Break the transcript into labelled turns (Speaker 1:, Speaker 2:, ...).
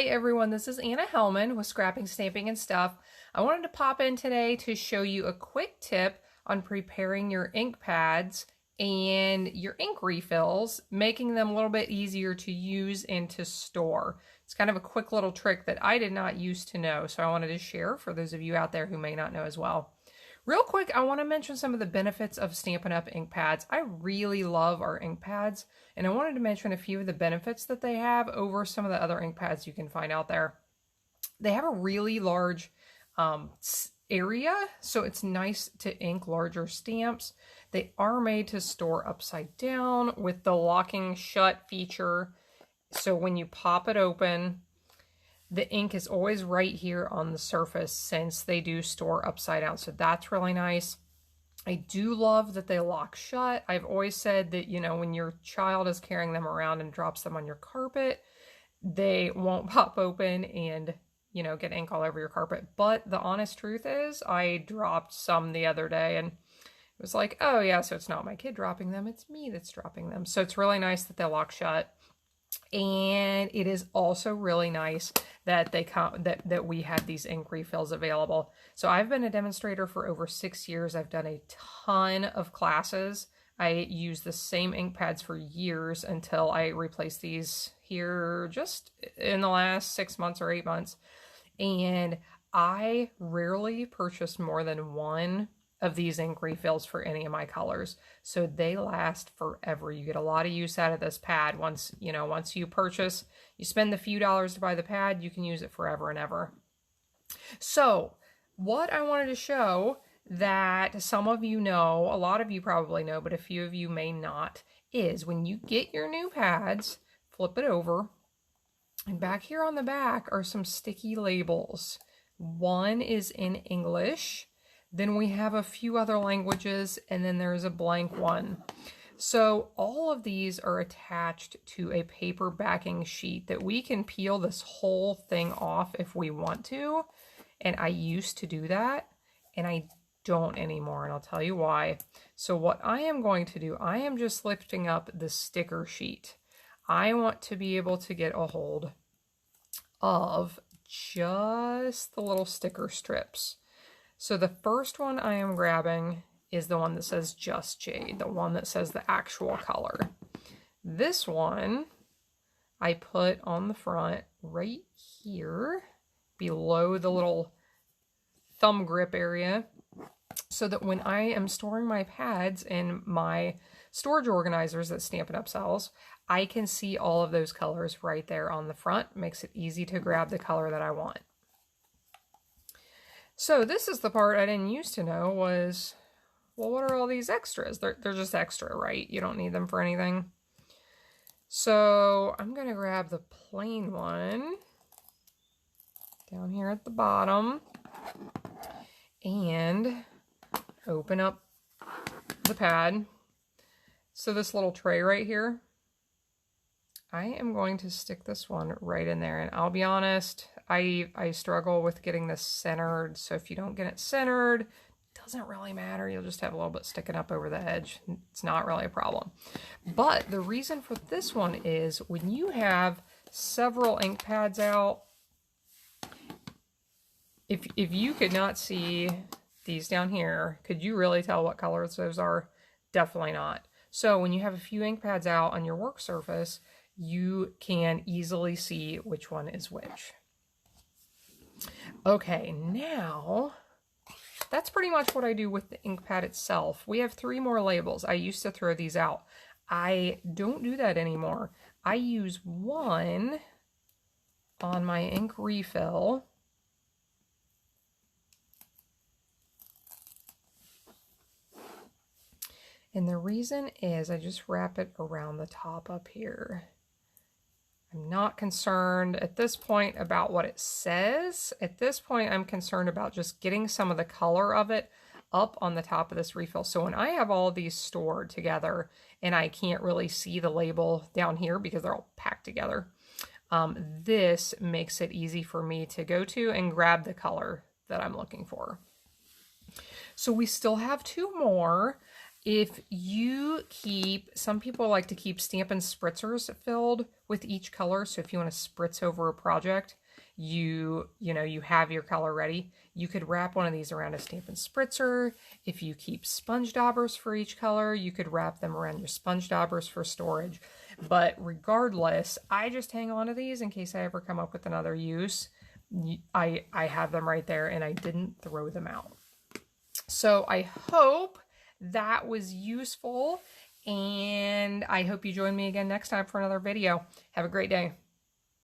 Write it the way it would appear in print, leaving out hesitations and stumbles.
Speaker 1: Hi everyone, this is Anna Hellman with Scrapping, Stamping, and Stuff. I wanted to pop in today to show you a quick tip on preparing your ink pads and your ink refills, making them a little bit easier to use and to store. It's kind of a quick little trick that I did not used to know, so I wanted to share for those of you out there who may not know as well. Real quick, I want to mention some of the benefits of Stampin' Up! Ink pads. I really love our ink pads, and I wanted to mention a few of the benefits that they have over some of the other ink pads you can find out there. They have a really large area, so it's nice to ink larger stamps. They are made to store upside down with the locking shut feature, so when you pop it open, the ink is always right here on the surface since they do store upside down. So that's really nice. I do love that they lock shut. I've always said that, you know, when your child is carrying them around and drops them on your carpet, they won't pop open and, you know, get ink all over your carpet. But the honest truth is I dropped some the other day and it was like, oh yeah, so it's not my kid dropping them, it's me that's dropping them. So it's really nice that they lock shut. And it is also really nice that that we have these ink refills available. So I've been a demonstrator for over 6 years. I've done a ton of classes. I used the same ink pads for years until I replaced these here just in the last 6 months or 8 months. And I rarely purchased more than one of these ink refills for any of my colors. So they last forever. You get a lot of use out of this pad. Once you purchase, you spend the few dollars to buy the pad, you can use it forever and ever. So what I wanted to show that some of you know, a lot of you probably know, but a few of you may not, is when you get your new pads, flip it over, and back here on the back are some sticky labels. One is in English, then we have a few other languages, and then there's a blank one. So all of these are attached to a paper backing sheet that we can peel this whole thing off if we want to. And I used to do that, and I don't anymore, and I'll tell you why. So what I am going to do, I am just lifting up the sticker sheet. I want to be able to get a hold of just the little sticker strips. So the first one I am grabbing is the one that says Just Jade, the one that says the actual color. This one I put on the front right here below the little thumb grip area so that when I am storing my pads in my storage organizers that Stampin' Up! Sells, I can see all of those colors right there on the front. Makes it easy to grab the color that I want. So this is the part I didn't used to know was, well, what are all these extras? They're just extra, right? You don't need them for anything. So I'm going to grab the plain one down here at the bottom and open up the pad. So this little tray right here, I am going to stick this one right in there. And I'll be honest, I struggle with getting this centered. So if you don't get it centered, it doesn't really matter. You'll just have a little bit sticking up over the edge. It's not really a problem. But the reason for this one is when you have several ink pads out, if you could not see these down here, could you really tell what colors those are? Definitely not. So when you have a few ink pads out on your work surface, you can easily see which one is which. Okay, now that's pretty much what I do with the ink pad itself. We have 3 more labels. I used to throw these out. I don't do that anymore. I use one on my ink refill. And the reason is I just wrap it around the top up here. I'm not concerned at this point about what it says. At this point, I'm concerned about just getting some of the color of it up on the top of this refill. So when I have all of these stored together and I can't really see the label down here because they're all packed together, this makes it easy for me to go to and grab the color that I'm looking for. So we still have 2 more. If you keep, some people like to keep Stampin' Spritzers filled with each color. So if you want to spritz over a project, you have your color ready. You could wrap one of these around a Stampin' Spritzer. If you keep sponge daubers for each color, you could wrap them around your sponge daubers for storage. But regardless, I just hang on to these in case I ever come up with another use. I have them right there and I didn't throw them out. So I hope that was useful, and I hope you join me again next time for another video. Have a great day.